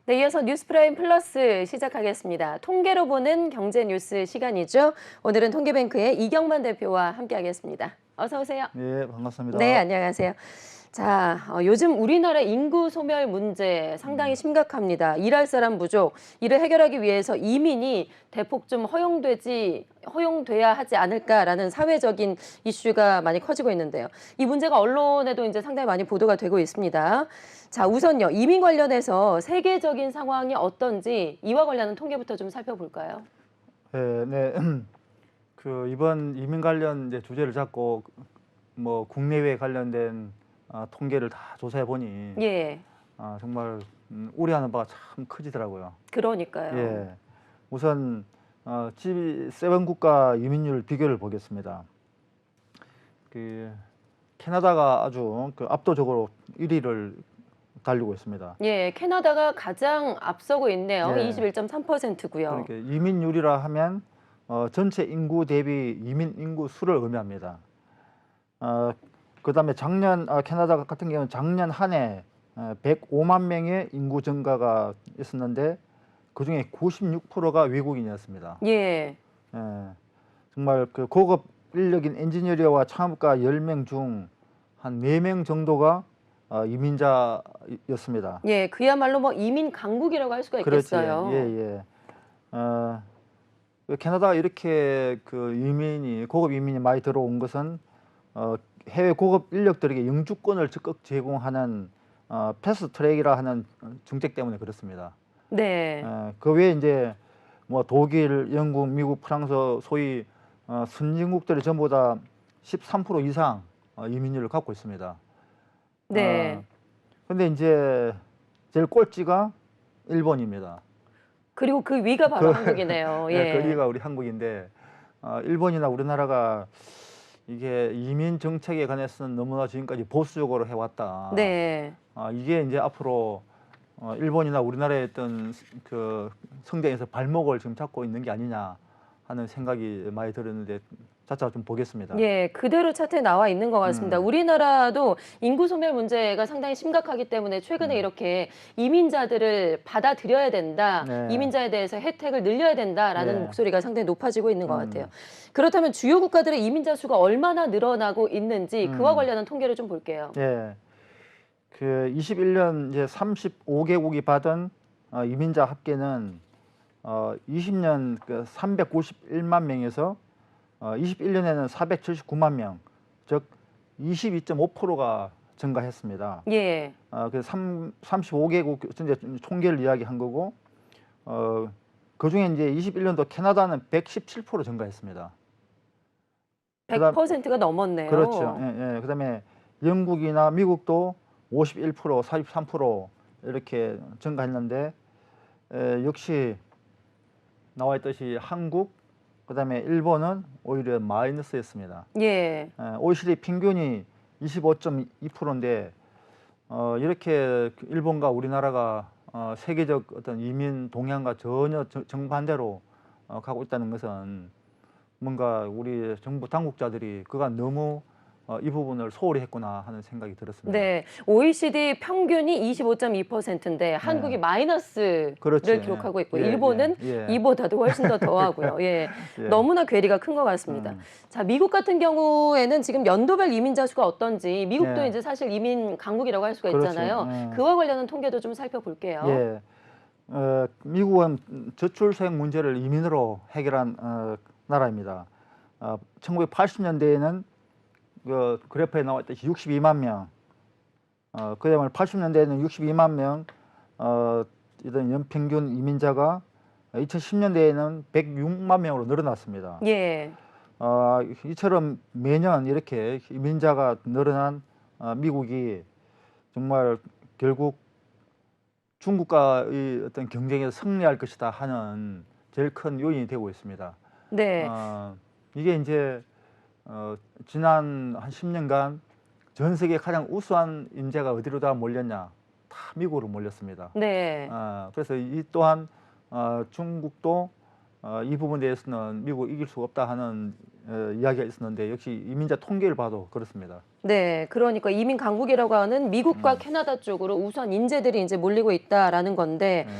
네, 이어서 뉴스프라임 플러스 시작하겠습니다. 통계로 보는 경제 뉴스 시간이죠. 오늘은 통계뱅크의 이경만 대표와 함께하겠습니다. 어서 오세요. 네, 반갑습니다. 네, 안녕하세요. 자, 요즘 우리나라 인구 소멸 문제 상당히 심각합니다. 일할 사람 부족, 이를 해결하기 위해서 이민이 대폭 좀 허용돼야 하지 않을까라는 사회적인 이슈가 많이 커지고 있는데요. 이 문제가 언론에도 이제 상당히 많이 보도가 되고 있습니다. 자, 우선요, 이민 관련해서 세계적인 상황이 어떤지 이와 관련한 통계부터 좀 살펴볼까요? 네. 이번 이민 관련 이제 주제를 잡고 뭐 국내외 관련된 통계를 다 조사해 보니 예, 정말 우려하는 바가 참 커지더라고요. 그러니까요. 예. 우선 G7 국가 이민율 비교를 보겠습니다. 캐나다가 아주 압도적으로 1위를 달리고 있습니다. 예, 캐나다가 가장 앞서고 있네요. 예. 21.3%고요. 그러니까 이민율이라 하면 전체 인구 대비 이민 인구 수를 의미합니다. 그다음에 캐나다 같은 경우는 작년 한 해 105만 명의 인구 증가가 있었는데 그중에 96%가 외국인이었습니다. 예. 예, 정말 고급 인력인 엔지니어와 창업가 10명 중 한 4명 정도가 이민자였습니다. 예, 그야말로 뭐 이민 강국이라고 할 수가 그렇지. 있겠어요. 예. 캐나다가 이렇게 고급 이민이 많이 들어온 것은 해외 고급 인력들에게 영주권을 적극 제공하는 패스트 트랙이라 하는 정책 때문에 그렇습니다. 네. 그 외에 이제 뭐 독일, 영국, 미국, 프랑스 소위 선진국들이 전부 다 13% 이상 이민율을 갖고 있습니다. 네. 근데 이제 제일 꼴찌가 일본입니다. 그리고 그 위가 바로 한국이네요. 네, 예. 그 위가 우리 한국인데 일본이나 우리나라가 이게 이민 정책에 관해서는 너무나 지금까지 보수적으로 해왔다. 네. 이게 이제 앞으로 일본이나 우리나라의 어떤 성장에서 발목을 지금 잡고 있는 게 아니냐 하는 생각이 많이 들었는데 차차 좀 보겠습니다. 예, 그대로 차트에 나와 있는 것 같습니다. 우리나라도 인구 소멸 문제가 상당히 심각하기 때문에 최근에 이렇게 이민자들을 받아들여야 된다, 네. 이민자에 대해서 혜택을 늘려야 된다라는 네. 목소리가 상당히 높아지고 있는 것 같아요. 그렇다면 주요 국가들의 이민자 수가 얼마나 늘어나고 있는지 그와 관련한 통계를 좀 볼게요. 예. 21년 이제 35개국이 받은 이민자 합계는 20년 391만 명에서 21년에는 479만 명, 즉 22.5%가 증가했습니다. 예. 35개국 이제 총계를 이야기한 거고, 그 중에 이제 21년도 캐나다는 117% 증가했습니다. 100%가 넘었네요. 그렇죠. 예. 그다음에 영국이나 미국도 51%, 43% 이렇게 증가했는데 역시 나와 있듯이 한국, 그다음에 일본은 오히려 마이너스였습니다. 예. OECD 평균이 25.2%인데 이렇게 일본과 우리나라가 세계적 어떤 이민 동향과 전혀 정반대로 가고 있다는 것은 뭔가 우리 정부 당국자들이 그간 너무 이 부분을 소홀히 했구나 하는 생각이 들었습니다. 네, OECD 평균이 25.2%인데 한국이 마이너스를 그렇지. 기록하고 있고 예, 일본은 예. 이보다도 훨씬 더 더하고요. 예, 예. 너무나 괴리가 큰 것 같습니다. 자, 미국 같은 경우에는 지금 연도별 이민자 수가 어떤지 미국도 예. 이제 사실 이민 강국이라고 할 수가 그렇지. 있잖아요. 예. 그와 관련한 통계도 좀 살펴볼게요. 예. 미국은 저출생 문제를 이민으로 해결한 나라입니다. 1980년대에는 그래프에 나와 있듯이 62만 명, 그야말로 80년대에는 62만 명, 이런 연평균 이민자가 2010년대에는 106만 명으로 늘어났습니다. 예, 이처럼 매년 이렇게 이민자가 늘어난 미국이 정말 결국 중국과의 어떤 경쟁에서 승리할 것이다 하는 제일 큰 요인이 되고 있습니다. 네, 이게 이제 지난 한 10년간 전 세계 가장 우수한 인재가 어디로 다 몰렸냐? 다 미국으로 몰렸습니다. 네, 그래서 이 또한 중국도 이 부분에 대해서는 미국 이길 수가 없다 하는 이야기가 있었는데 역시 이민자 통계를 봐도 그렇습니다. 네, 그러니까 이민 강국이라고 하는 미국과 캐나다 쪽으로 우수한 인재들이 이제 몰리고 있다라는 건데 예.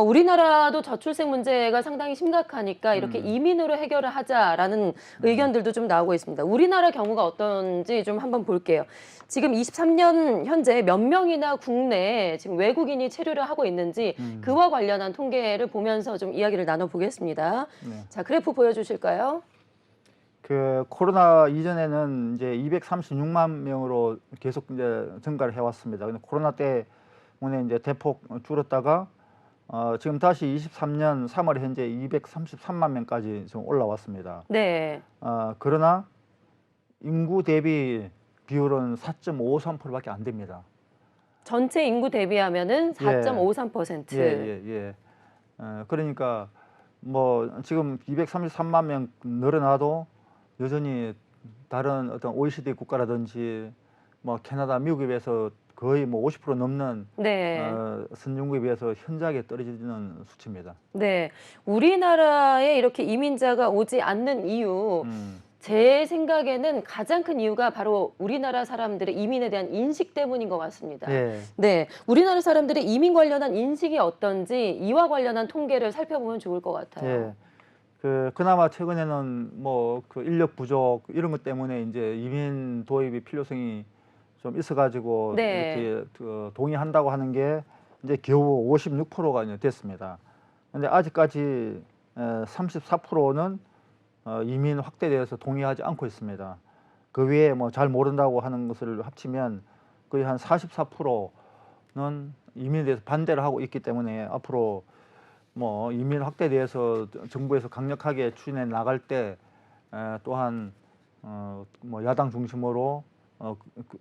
우리나라도 저출생 문제가 상당히 심각하니까 이렇게 이민으로 해결을 하자라는 의견들도 좀 나오고 있습니다. 우리나라 경우가 어떤지 좀 한번 볼게요. 지금 23년 현재 몇 명이나 국내에 지금 외국인이 체류를 하고 있는지 그와 관련한 통계를 보면서 좀 이야기를 나눠보겠습니다. 네. 자, 그래프 보여주실까요? 그 코로나 이전에는 이제 236만 명으로 계속 이제 증가를 해왔습니다. 근데 코로나 때문에 이제 대폭 줄었다가 지금 다시 23년 3월 현재 233만 명까지 지금 올라왔습니다. 네. 그러나 인구 대비 비율은 4.53%밖에 안 됩니다. 전체 인구 대비하면은 4.53%. 예. 그러니까 뭐 지금 233만 명 늘어나도 여전히 다른 어떤 OECD 국가라든지 뭐 캐나다, 미국에 비해서 거의 뭐 50% 넘는 네. 선진국에 비해서 현저하게 떨어지는 수치입니다. 네. 우리나라에 이렇게 이민자가 오지 않는 이유, 제 생각에는 가장 큰 이유가 바로 우리나라 사람들의 이민에 대한 인식 때문인 것 같습니다. 예. 네. 우리나라 사람들의 이민 관련한 인식이 어떤지 이와 관련한 통계를 살펴보면 좋을 것 같아요. 예. 그나마 최근에는 뭐 그 인력 부족 이런 것 때문에 이제 이민 도입의 필요성이 좀 있어가지고 네. 이렇게 동의한다고 하는 게 이제 겨우 56%가 이제 됐습니다. 근데 아직까지 34%는 이민 확대에 대해서 동의하지 않고 있습니다. 그 외에 뭐 잘 모른다고 하는 것을 합치면 거의 한 44%는 이민에 대해서 반대를 하고 있기 때문에 앞으로 뭐 이민 확대에 대해서 정부에서 강력하게 추진해 나갈 때 또한 뭐 야당 중심으로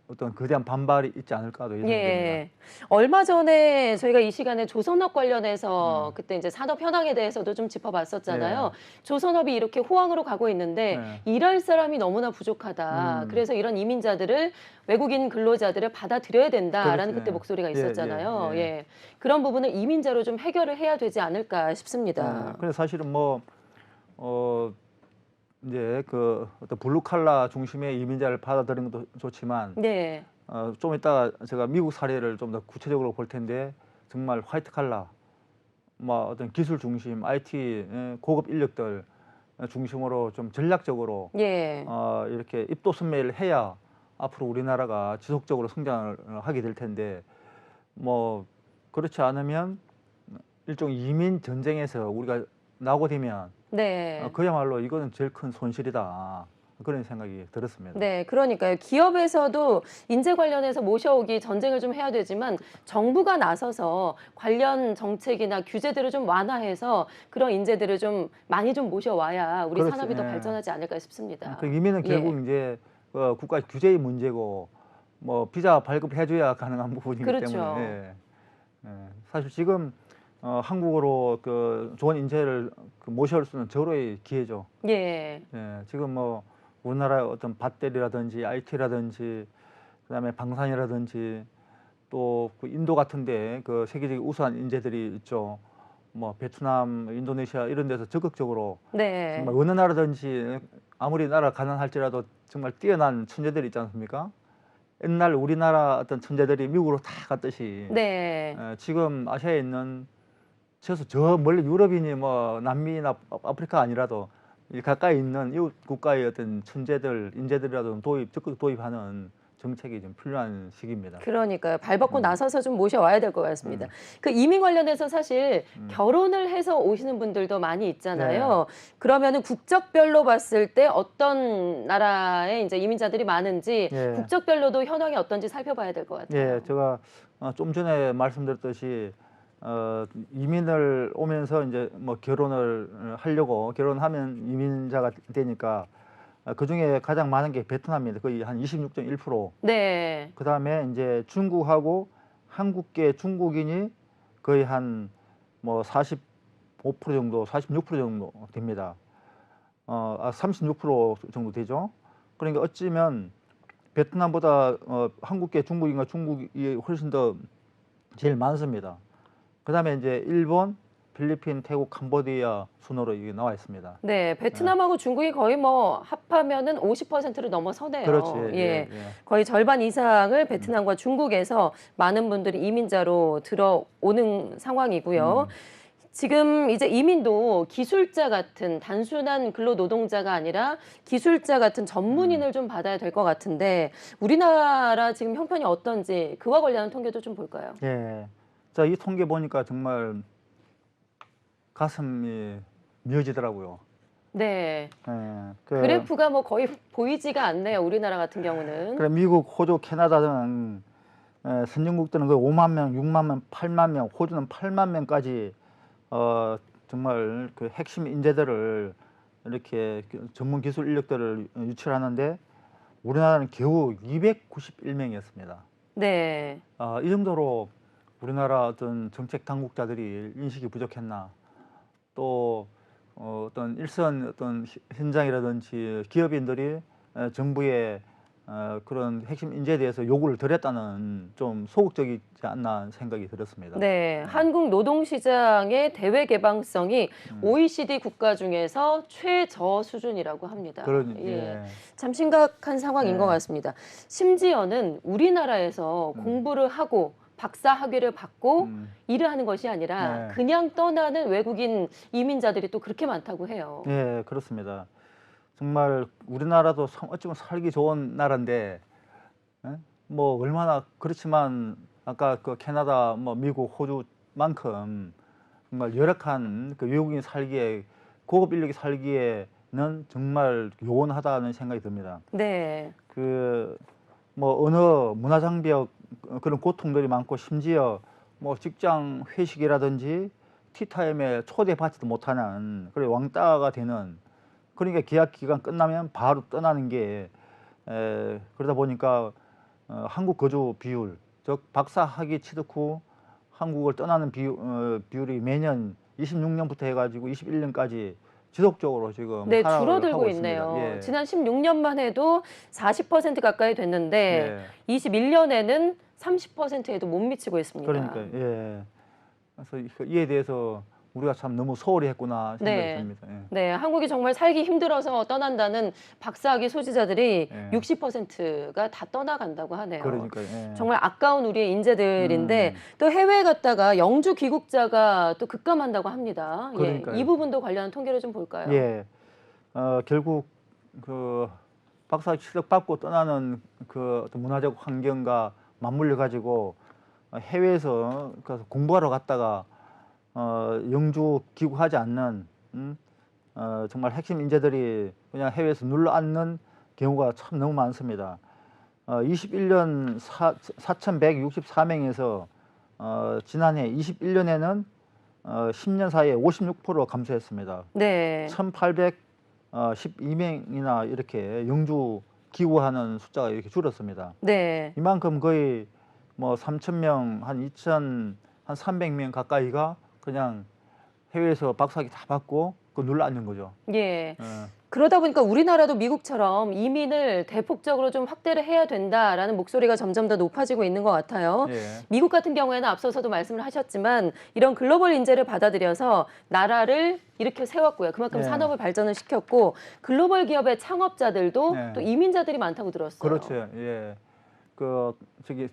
어떤 거대한 반발이 있지 않을까도 예상됩니다. 예. 얼마 전에 저희가 이 시간에 조선업 관련해서 그때 이제 산업 현황에 대해서도 좀 짚어봤었잖아요. 조선업이 이렇게 호황으로 가고 있는데 일할 사람이 너무나 부족하다. 그래서 이런 이민자들을 외국인 근로자들을 받아들여야 된다라는 그렇죠. 그때 목소리가 예, 있었잖아요. 예. 예. 그런 부분을 이민자로 좀 해결을 해야 되지 않을까 싶습니다. 그래서 사실은 뭐 이제 그 어떤 블루칼라 중심의 이민자를 받아들이는 것도 좋지만 네. 좀 이따가 제가 미국 사례를 좀 더 구체적으로 볼 텐데 정말 화이트 칼라, 뭐 어떤 기술 중심, IT 고급 인력들 중심으로 좀 전략적으로 예. 이렇게 입도선매를 해야 앞으로 우리나라가 지속적으로 성장을 하게 될 텐데 뭐 그렇지 않으면 일종의 이민 전쟁에서 우리가 나고 되면 네. 그야말로 이거는 제일 큰 손실이다. 그런 생각이 들었습니다. 네, 그러니까요. 기업에서도 인재 관련해서 모셔오기 전쟁을 좀 해야 되지만 정부가 나서서 관련 정책이나 규제들을 좀 완화해서 그런 인재들을 좀 많이 좀 모셔와야 우리 그렇지, 산업이 더 예. 발전하지 않을까 싶습니다. 그 이민은 결국 이제 국가 규제의 문제고 뭐 비자 발급해줘야 가능한 부분이기 그렇죠. 때문에 사실 지금 한국으로 그 좋은 인재를 모셔올 수 있는 절호의 기회죠. 예. 지금 뭐 우리나라의 어떤 밧데리라든지 IT라든지 그다음에 방산이라든지 또 그 인도 같은데 그 세계적인 우수한 인재들이 있죠. 뭐 베트남, 인도네시아 이런 데서 적극적으로 네. 정말 어느 나라든지 아무리 나라 가난할지라도 정말 뛰어난 천재들이 있지 않습니까? 옛날 우리나라 어떤 천재들이 미국으로 다 갔듯이 네. 지금 아시아에 있는 최소 저 멀리 유럽이니 뭐 남미나 아프리카 아니라도 이 가까이 있는 이웃 국가의 어떤 천재들, 인재들이라도 적극 도입하는 정책이 좀 필요한 시기입니다. 그러니까요. 발벗고 나서서 좀 모셔와야 될 것 같습니다. 그 이민 관련해서 사실 결혼을 해서 오시는 분들도 많이 있잖아요. 그러면은 국적별로 봤을 때 어떤 나라에 이제 이민자들이 많은지 국적별로도 현황이 어떤지 살펴봐야 될 것 같아요. 제가 좀 전에 말씀드렸듯이 이민을 오면서 이제 뭐 결혼을 하려고 결혼하면 이민자가 되니까 그 중에 가장 많은 게 베트남입니다. 거의 한 26.1%. 네. 그 다음에 이제 중국하고 한국계 중국인이 거의 한 뭐 45% 정도, 46% 정도 됩니다. 36% 정도 되죠. 그러니까 어찌면 베트남보다 한국계 중국인과 중국이 훨씬 더 제일 많습니다. 그 다음에 이제 일본, 필리핀, 태국, 캄보디아 순으로 이게 나와 있습니다. 네, 베트남하고 중국이 거의 뭐 합하면은 50%를 넘어서네요. 그렇지. 예, 거의 절반 이상을 베트남과 중국에서 많은 분들이 이민자로 들어오는 상황이고요. 지금 이제 이민도 기술자 같은 단순한 근로노동자가 아니라 기술자 같은 전문인을 좀 받아야 될 것 같은데 우리나라 지금 형편이 어떤지 그와 관련한 통계도 좀 볼까요? 예. 자, 이 통계 보니까 정말 가슴이 미어지더라고요. 네, 예. 그래프가 뭐 거의 보이지가 않네요. 우리나라 같은 경우는. 그래 미국, 호주, 캐나다 등 선진국들은 그 5만 명, 6만 명, 8만 명, 호주는 8만 명까지 정말 그 핵심 인재들을 이렇게 전문 기술 인력들을 유치하는데 우리나라는 겨우 291명이었습니다. 네. 이 정도로 우리나라 어떤 정책 당국자들이 인식이 부족했나, 또 어떤 일선 어떤 현장이라든지 기업인들이 정부의 그런 핵심 인재에 대해서 요구를 드렸다는 좀 소극적이지 않나 생각이 들었습니다. 네, 한국 노동시장의 대외 개방성이 OECD 국가 중에서 최저 수준이라고 합니다. 그런 예, 참 심각한 상황인 것 같습니다. 심지어는 우리나라에서 공부를 하고 박사 학위를 받고 일을 하는 것이 아니라 그냥 떠나는 외국인 이민자들이 또 그렇게 많다고 해요. 네, 그렇습니다. 정말 우리나라도 어쩌면 살기 좋은 나라인데, 뭐 얼마나 그렇지만 아까 그 캐나다, 뭐 미국, 호주만큼 정말 열악한 그 외국인 살기에, 고급 인력이 살기에는 정말 요원하다는 생각이 듭니다. 네. 그 뭐 언어, 문화 장벽 그런 고통들이 많고, 심지어 뭐 직장 회식이라든지 티타임에 초대받지도 못하는 그래 왕따가 되는, 그러니까 계약 기간 끝나면 바로 떠나는 게 그러다 보니까 한국 거주 비율, 즉 박사 학위 취득 후 한국을 떠나는 비율이 매년 26년부터 해가지고 21년까지 지속적으로 지금 네, 하락을 줄어들고 하고 있네요. 있습니다. 예. 지난 16년만 해도 40% 가까이 됐는데 21년에는 30%에도 못 미치고 있습니다. 그러니까 그래서 이에 대해서 우리가 참 너무 소홀히 했구나 생각이 듭니다. 네, 한국이 정말 살기 힘들어서 떠난다는 박사학위 소지자들이 60%가 다 떠나간다고 하네요. 그러니까요. 정말 아까운 우리의 인재들인데 또 해외에 갔다가 영주 귀국자가 또 급감한다고 합니다. 예, 이 부분도 관련한 통계를 좀 볼까요? 예, 결국 그 박사학위 취득받고 떠나는 그 어떤 문화적 환경과 맞물려 가지고 해외에서 공부하러 갔다가 영주 귀국하지 않는 정말 핵심 인재들이 그냥 해외에서 눌러앉는 경우가 참 너무 많습니다. 21년 4,164명에서 지난해 21년에는 10년 사이에 56% 감소했습니다. 네. 1,812명이나 이렇게 영주 귀국하는 숫자가 이렇게 줄었습니다. 네. 이만큼 거의 뭐 3,000명, 한 300명 가까이가 그냥 해외에서 박사학위 다 받고 눌러앉는 거죠. 예. 그러다 보니까 우리나라도 미국처럼 이민을 대폭적으로 좀 확대를 해야 된다라는 목소리가 점점 더 높아지고 있는 것 같아요. 미국 같은 경우에는 앞서서도 말씀을 하셨지만 이런 글로벌 인재를 받아들여서 나라를 이렇게 세웠고요. 그만큼 산업을 발전을 시켰고 글로벌 기업의 창업자들도 또 이민자들이 많다고 들었어요. 그렇죠. 예. 저기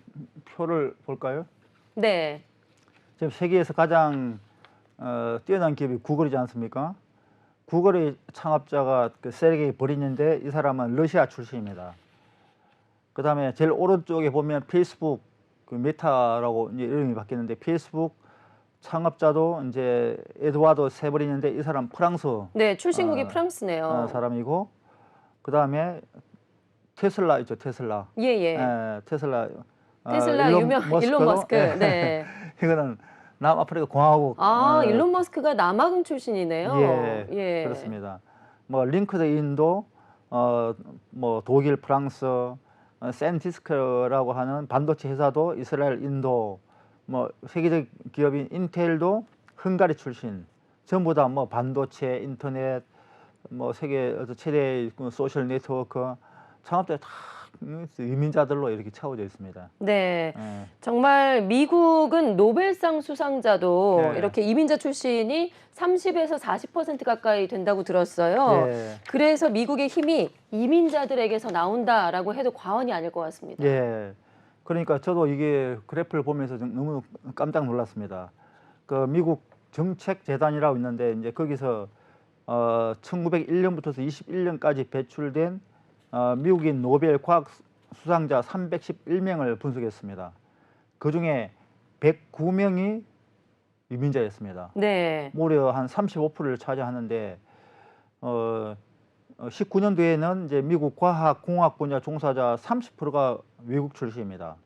표를 볼까요? 네. 지금 세계에서 가장 뛰어난 기업이 구글이지 않습니까? 구글의 창업자가 세르게이 브린인데 이 사람은 러시아 출신입니다. 그 다음에 제일 오른쪽에 보면 페이스북 메타라고 이제 이름이 바뀌었는데 페이스북 창업자도 이제 에드와드 세브린인데 이 사람 프랑스 네, 출신국이 프랑스네요. 사람이고, 그 다음에 테슬라 있죠, 테슬라. 테슬라 유명 일론 머스크. 네. 이거는 남아프리카 공화국. 일론 머스크가 남아공 출신이네요. 그렇습니다. 뭐 링크드인도 뭐 독일, 프랑스, 샌디스크라고 하는 반도체 회사도 이스라엘, 인도, 뭐 세계적 기업인 인텔도 헝가리 출신. 전부 다 뭐 반도체, 인터넷, 뭐 세계 최대 소셜 네트워크 창업자가 다 이민자들로 이렇게 채워져 있습니다. 네. 예. 정말 미국은 노벨상 수상자도 네. 이렇게 이민자 출신이 30에서 40% 가까이 된다고 들었어요. 예. 그래서 미국의 힘이 이민자들에게서 나온다라고 해도 과언이 아닐 것 같습니다. 예. 그러니까 저도 이게 그래프를 보면서 좀 너무 깜짝 놀랐습니다. 그 미국 정책재단이라고 있는데 이제 거기서 1901년부터 21년까지 배출된 미국인 노벨 과학 수상자 311명을 분석했습니다. 그 중에 109명이 이민자였습니다. 네. 무려 한 35%를 차지하는데 19년도에는 이제 미국 과학 공학 분야 종사자 30%가 외국 출신입니다.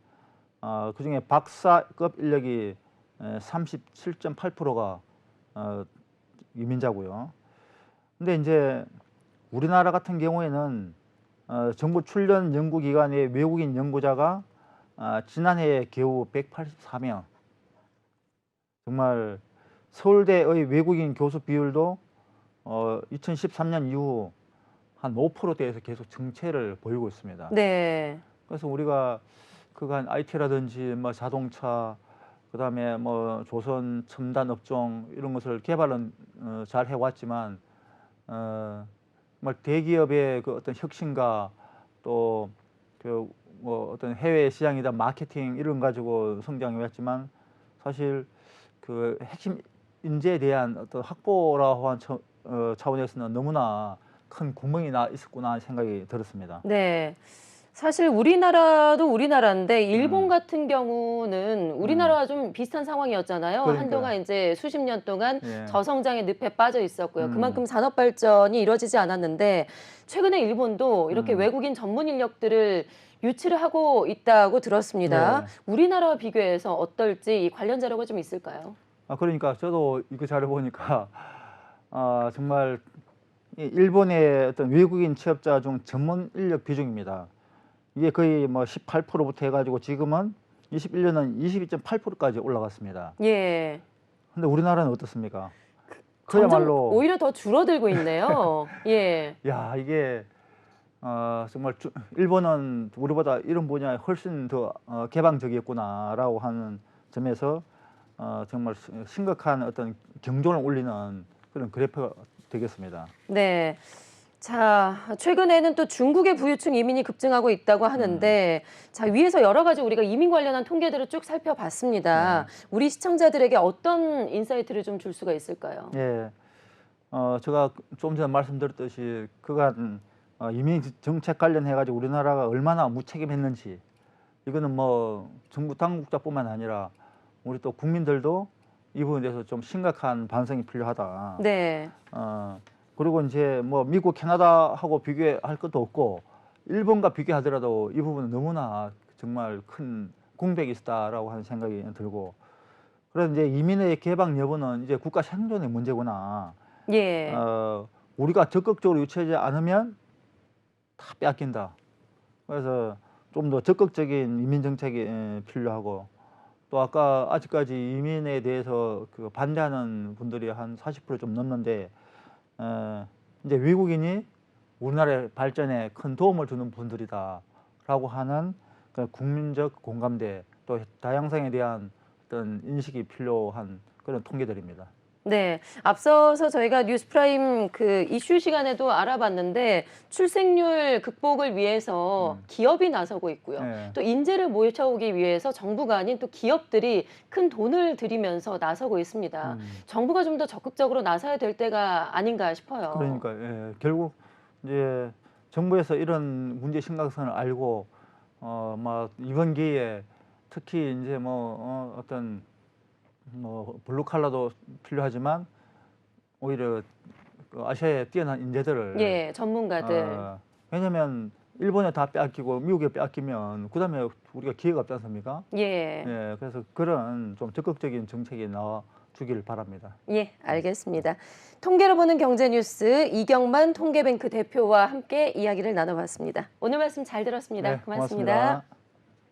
그중에 박사급 인력이 37.8%가 이민자고요. 근데 이제 우리나라 같은 경우에는 정부 출연 연구기관의 외국인 연구자가 지난해에 겨우 184명. 정말 서울대의 외국인 교수 비율도 2013년 이후 한 5%대에서 계속 정체를 보이고 있습니다. 네. 그래서 우리가 그간 IT라든지 뭐 자동차, 그다음에 뭐 조선 첨단 업종 이런 것을 개발은 잘 해왔지만 정말 대기업의 그 어떤 혁신과 또 그 뭐 어떤 해외 시장이다 마케팅 이런 가지고 성장해왔지만 사실 그 핵심 인재에 대한 어떤 확보라고 한 차원에서는 너무나 큰 구멍이 나 있었구나 하는 생각이 들었습니다. 네. 사실 우리나라도 우리나라인데 일본 같은 경우는 우리나라와 좀 비슷한 상황이었잖아요. 그러니까요. 한동안 이제 수십 년 동안 예. 저성장의 늪에 빠져 있었고요. 그만큼 산업 발전이 이루어지지 않았는데 최근에 일본도 이렇게 외국인 전문 인력들을 유치를 하고 있다고 들었습니다. 네. 우리나라와 비교해서 어떨지 이 관련 자료가 좀 있을까요? 그러니까 저도 이거 자료 보니까 정말 이 일본의 어떤 외국인 취업자 중 전문 인력 비중입니다. 이게 거의 뭐 18%부터 해가지고 지금은 21년은 22.8%까지 올라갔습니다. 예. 근데 우리나라는 어떻습니까? 점점 그야말로 오히려 더 줄어들고 있네요. 예. 야 이게 정말 일본은 우리보다 이런 분야에 훨씬 더 개방적이었구나라고 하는 점에서 정말 심각한 어떤 경종을 울리는 그런 그래프가 되겠습니다. 네. 자, 최근에는 또 중국의 부유층 이민이 급증하고 있다고 하는데, 자, 위에서 여러 가지 우리가 이민 관련한 통계들을 쭉 살펴봤습니다. 우리 시청자들에게 어떤 인사이트를 좀 줄 수가 있을까요? 예, 제가 좀 전에 말씀드렸듯이 그간 이민 정책 관련해가지고 우리나라가 얼마나 무책임했는지 이거는 뭐 정부 당국자뿐만 아니라 우리 또 국민들도 이 부분에 대해서 좀 심각한 반성이 필요하다. 네. 그리고 이제 뭐 미국, 캐나다하고 비교할 것도 없고 일본과 비교하더라도 이 부분은 너무나 정말 큰 공백이 있다라고 하는 생각이 들고 그래서 이제 이민의 개방 여부는 이제 국가 생존의 문제구나. 예. 우리가 적극적으로 유치하지 않으면 다 빼앗긴다. 그래서 좀 더 적극적인 이민 정책이 필요하고 또 아까 아직까지 이민에 대해서 그 반대하는 분들이 한 40% 좀 넘는데 이제 외국인이 우리나라의 발전에 큰 도움을 주는 분들이다라고 하는 그 국민적 공감대 또 다양성에 대한 어떤 인식이 필요한 그런 통계들입니다. 네. 앞서서 저희가 뉴스프라임 그 이슈 시간에도 알아봤는데 출생률 극복을 위해서 기업이 나서고 있고요. 네. 또 인재를 모셔오기 위해서 정부가 아닌 또 기업들이 큰 돈을 들이면서 나서고 있습니다. 정부가 좀 더 적극적으로 나서야 될 때가 아닌가 싶어요. 그러니까 결국 이제 정부에서 이런 문제 심각성을 알고 막 이번 기회에 특히 이제 뭐 어떤 뭐 블루 칼라도 필요하지만 오히려 그 아시아의 뛰어난 인재들을 예, 전문가들. 왜냐면 일본에 다 빼앗기고 미국에 빼앗기면 그다음에 우리가 기회가 없지 않습니까? 예. 예, 그래서 그런 좀 적극적인 정책이 나와 주길 바랍니다. 예, 알겠습니다. 통계로 보는 경제 뉴스 이경만 통계뱅크 대표와 함께 이야기를 나눠봤습니다. 오늘 말씀 잘 들었습니다. 네, 고맙습니다. 고맙습니다.